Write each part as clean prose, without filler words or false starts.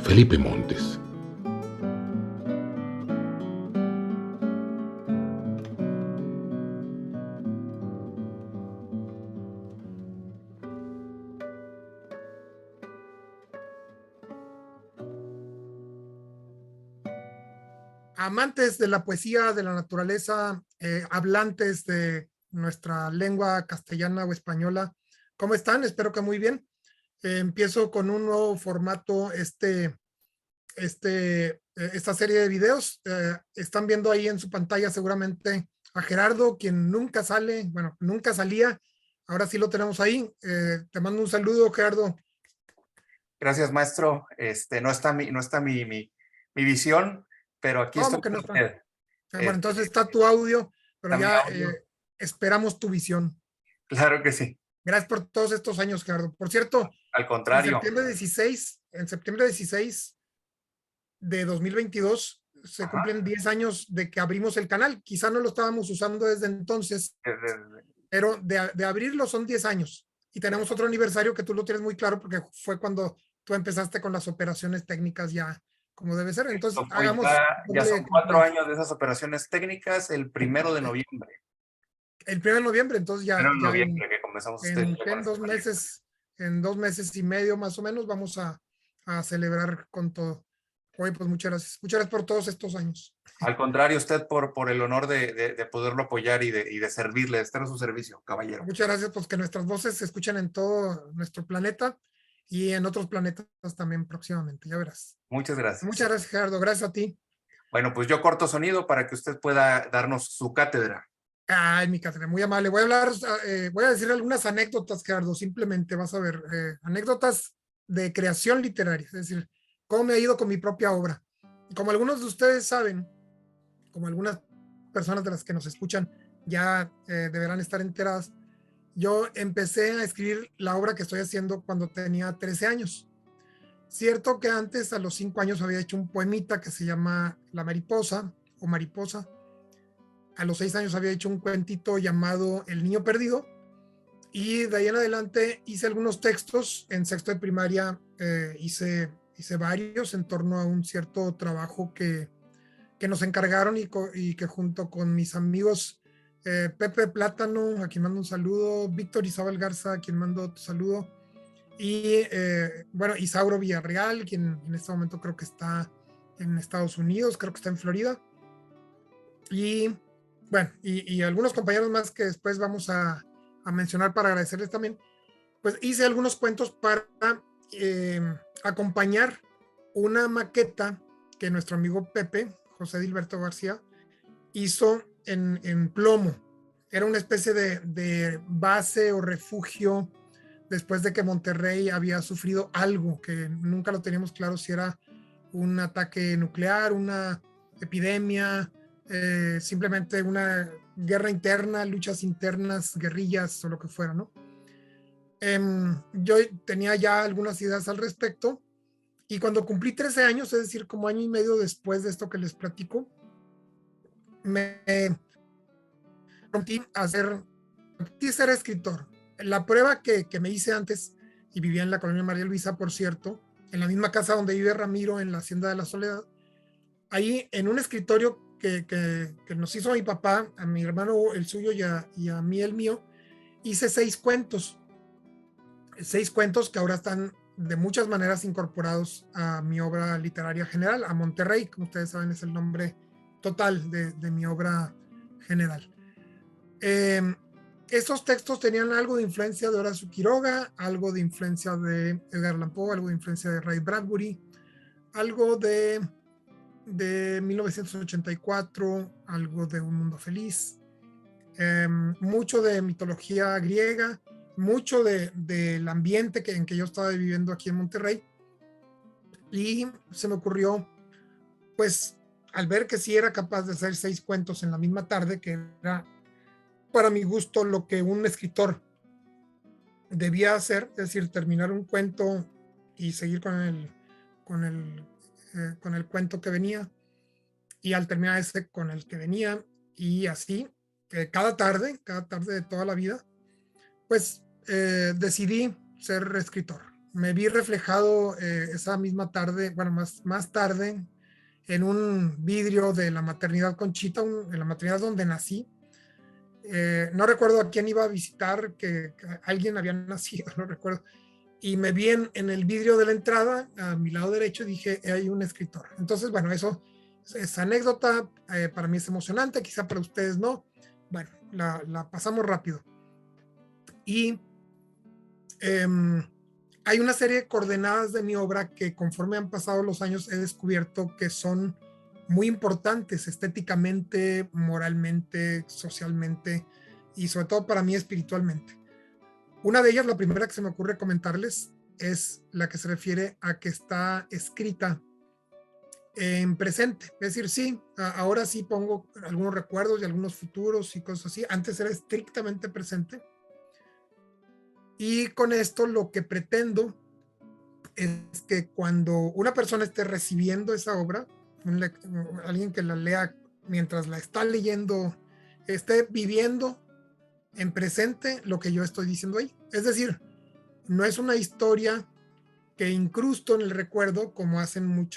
Felipe Montes. Amantes de la poesía, de la naturaleza, hablantes de nuestra lengua castellana o española, ¿cómo están? Espero que muy bien. Empiezo con un nuevo formato, esta serie de videos. Están viendo ahí en su pantalla seguramente a Gerardo, quien nunca sale, bueno, nunca salía. Ahora sí lo tenemos ahí. Te mando un saludo, Gerardo. Gracias, maestro. No está mi visión, pero aquí estoy ¿Cómo que no con está? usted. Bueno, entonces está tu audio, pero Está mi ya audio. esperamos tu visión. Claro que sí. Gracias por todos estos años, Gerardo. Por cierto, Al en contrario. septiembre 16 de 2022 se Ajá. cumplen 10 años de que abrimos el canal. Quizá no lo estábamos usando desde entonces, pero de abrirlo son 10 años. Y tenemos otro aniversario que tú lo tienes muy claro porque fue cuando tú empezaste con las operaciones técnicas ya como debe ser. Entonces, Esto, pues hagamos ya doble son 4 cumpleaños. años de esas operaciones técnicas, el 1 de noviembre. El 1 de noviembre, entonces Primero de ya noviembre que comenzamos usted ya con en ese dos proyecto. meses, en 2 meses y medio más o menos, vamos a celebrar con todo. Oye, pues muchas gracias. Muchas gracias por todos estos años. Al contrario, usted por el honor de poderlo apoyar y de servirle, de estar a su servicio, caballero. Muchas gracias, pues que nuestras voces se escuchen en todo nuestro planeta y en otros planetas también próximamente, ya verás. Muchas gracias. Muchas gracias, Gerardo. Gracias a ti. Bueno, pues yo corto sonido para que usted pueda darnos su cátedra. Ay, mi Catherine, muy amable. Voy a decir algunas anécdotas, Gerardo, simplemente vas a ver, anécdotas de creación literaria, es decir, cómo me ha ido con mi propia obra. Como algunos de ustedes saben, como algunas personas de las que nos escuchan ya deberán estar enteradas, yo empecé a escribir la obra que estoy haciendo cuando tenía 13 años. Cierto que antes, a los 5 años, había hecho un poemita que se llama La Mariposa o Mariposa. A los 6 años había hecho un cuentito llamado El Niño Perdido. Y de ahí en adelante hice algunos textos. En sexto de primaria hice varios en torno a un cierto trabajo que nos encargaron y que junto con mis amigos Pepe Plátano, a quien mando un saludo, Víctor Isabel Garza, a quien mando otro saludo, y bueno, Isauro Villarreal, quien en este momento creo que está en Estados Unidos, creo que está en Florida, y bueno, y algunos compañeros más que después vamos a mencionar para agradecerles también. Pues hice algunos cuentos para eh, acompañar una maqueta que nuestro amigo Pepe, José Dilberto García, hizo en plomo. Era una especie de base o refugio después de que Monterrey había sufrido algo que nunca lo teníamos claro si era un ataque nuclear, una epidemia, simplemente una guerra interna, luchas internas, guerrillas o lo que fuera, ¿no? Yo tenía ya algunas ideas al respecto y cuando cumplí 13 años, es decir, como año y medio después de esto que les platico, me prometí ser escritor. La prueba que me hice antes, y vivía en la colonia María Luisa, por cierto, en la misma casa donde vive Ramiro, en la Hacienda de la Soledad, ahí en un escritorio que nos hizo mi papá, a mi hermano el suyo y a mí el mío, hice 6 cuentos. 6 cuentos que ahora están de muchas maneras incorporados a mi obra literaria general, a Monterrey, como ustedes saben es el nombre total de mi obra general. Estos textos tenían algo de influencia de Horacio Quiroga, algo de influencia de Edgar Allan Poe, algo de influencia de Ray Bradbury, algo de 1984, algo de Un Mundo Feliz, mucho de mitología griega, mucho del ambiente en que yo estaba viviendo aquí en Monterrey. Y se me ocurrió, pues, al ver que sí era capaz de hacer 6 cuentos en la misma tarde, que era para mi gusto lo que un escritor debía hacer, es decir, terminar un cuento y seguir con el, con el cuento que venía, y al terminar ese con el que venía, y así, cada tarde de toda la vida, pues decidí ser escritor. me vi reflejado esa misma tarde, bueno, más tarde, en un vidrio de la maternidad Conchita, en la maternidad donde nací. No recuerdo a quién iba a visitar, que alguien había nacido, no recuerdo. Y me vi en el vidrio de la entrada, a mi lado derecho, y dije, hay un escritor. Entonces, bueno, eso es anécdota, para mí es emocionante, quizá para ustedes no. Bueno, la pasamos rápido. Y hay una serie de coordenadas de mi obra que conforme han pasado los años he descubierto que son muy importantes estéticamente, moralmente, socialmente y sobre todo para mí espiritualmente. Una de ellas, la primera que se me ocurre comentarles, es la que se refiere a que está escrita en presente. Es decir, sí, ahora sí pongo algunos recuerdos y algunos futuros y cosas así. Antes era estrictamente presente. Y con esto lo que pretendo es que cuando una persona esté recibiendo esa obra, alguien que la lea mientras la está leyendo, esté viviendo en presente lo que yo estoy diciendo ahí. Es decir, no es una historia que incrusto en el recuerdo, como hacen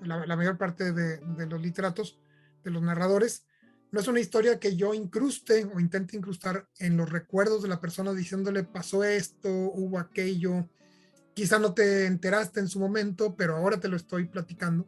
la mayor parte de los literatos, de los narradores. No es una historia que yo incruste o intente incrustar en los recuerdos de la persona diciéndole pasó esto, hubo aquello, quizá no te enteraste en su momento, pero ahora te lo estoy platicando.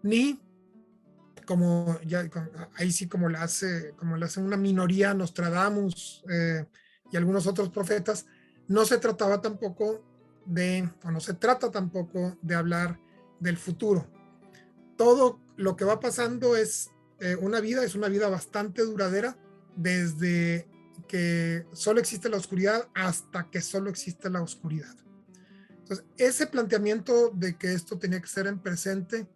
Ni como ya ahí sí como la hace una minoría Nostradamus y algunos otros profetas, no se trataba tampoco no se trata tampoco de hablar del futuro. Todo lo que va pasando es una vida bastante duradera, desde que solo existe la oscuridad hasta que solo existe la oscuridad. Entonces, ese planteamiento de que esto tenía que ser en presente,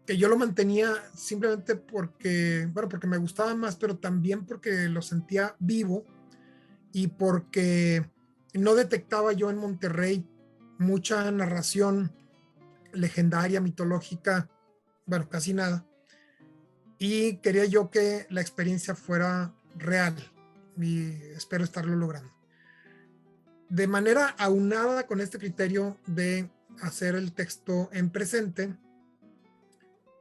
que yo lo mantenía simplemente porque me gustaba más, pero también porque lo sentía vivo y porque no detectaba yo en Monterrey mucha narración legendaria, mitológica, bueno, casi nada. Y quería yo que la experiencia fuera real y espero estarlo logrando. De manera aunada con este criterio de hacer el texto en presente,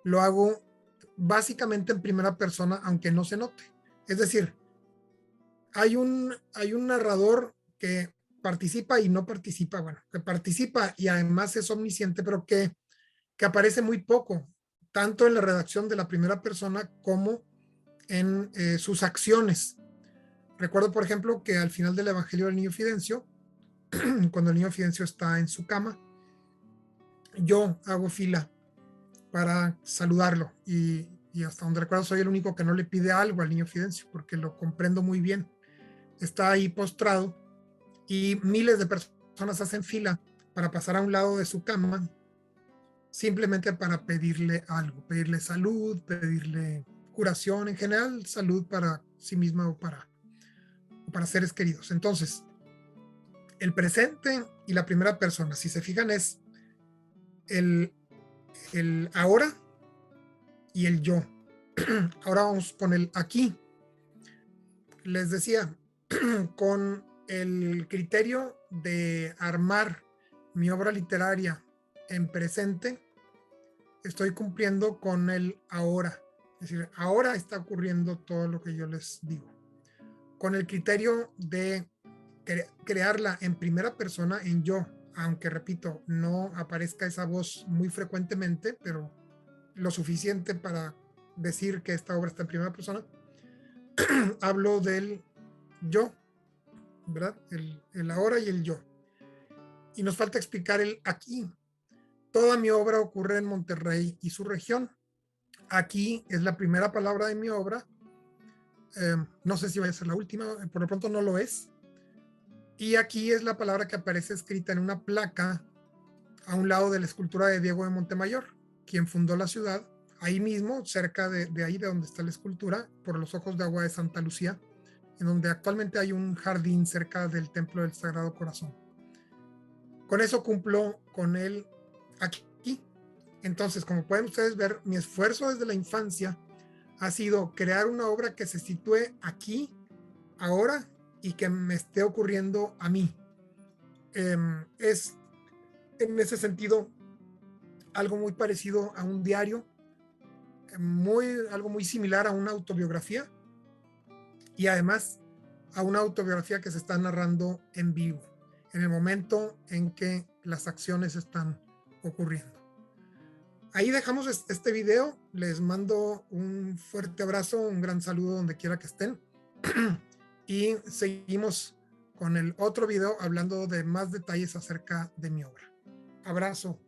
lo hago básicamente en primera persona, aunque no se note. Es decir, hay un narrador que participa y no participa, bueno, que participa y además es omnisciente, pero que aparece muy poco, tanto en la redacción de la primera persona como en sus acciones. Recuerdo, por ejemplo, que al final del Evangelio del Niño Fidencio, cuando el niño Fidencio está en su cama, yo hago fila para saludarlo y hasta donde recuerdo soy el único que no le pide algo al niño Fidencio porque lo comprendo muy bien. Está ahí postrado y miles de personas hacen fila para pasar a un lado de su cama simplemente para pedirle algo, pedirle salud, pedirle curación, en general salud para sí misma o para seres queridos. Entonces, el presente y la primera persona, si se fijan, es el ahora y el yo. Ahora vamos con el aquí. Les decía, con el criterio de armar mi obra literaria en presente, estoy cumpliendo con el ahora. Es decir, ahora está ocurriendo todo lo que yo les digo. Con el criterio de crearla en primera persona, en yo, aunque repito, no aparezca esa voz muy frecuentemente, pero lo suficiente para decir que esta obra está en primera persona, hablo del yo, ¿verdad? El ahora y el yo. Y nos falta explicar el aquí. Toda mi obra ocurre en Monterrey y su región. Aquí es la primera palabra de mi obra. No sé si vaya a ser la última, por lo pronto no lo es. Y aquí es la palabra que aparece escrita en una placa a un lado de la escultura de Diego de Montemayor, quien fundó la ciudad, ahí mismo, cerca de ahí de donde está la escultura, por los ojos de agua de Santa Lucía, en donde actualmente hay un jardín cerca del Templo del Sagrado Corazón. Con eso cumplo con el aquí. Entonces, como pueden ustedes ver, mi esfuerzo desde la infancia ha sido crear una obra que se sitúe aquí, ahora, y que me esté ocurriendo a mí. Es en ese sentido algo muy parecido a un diario, algo muy similar a una autobiografía, y además a una autobiografía que se está narrando en vivo, en el momento en que las acciones están ocurriendo. Ahí dejamos este video, les mando un fuerte abrazo, un gran saludo donde quiera que estén, y seguimos con el otro video hablando de más detalles acerca de mi obra. Abrazo.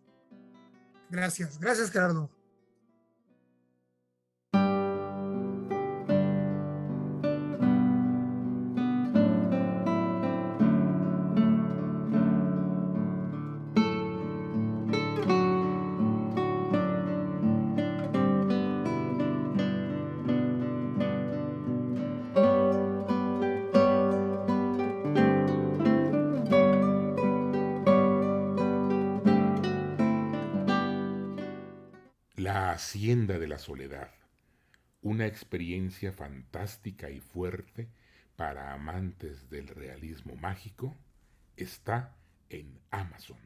Gracias. Gracias, Gerardo. La Hacienda de la Soledad, una experiencia fantástica y fuerte para amantes del realismo mágico, está en Amazon.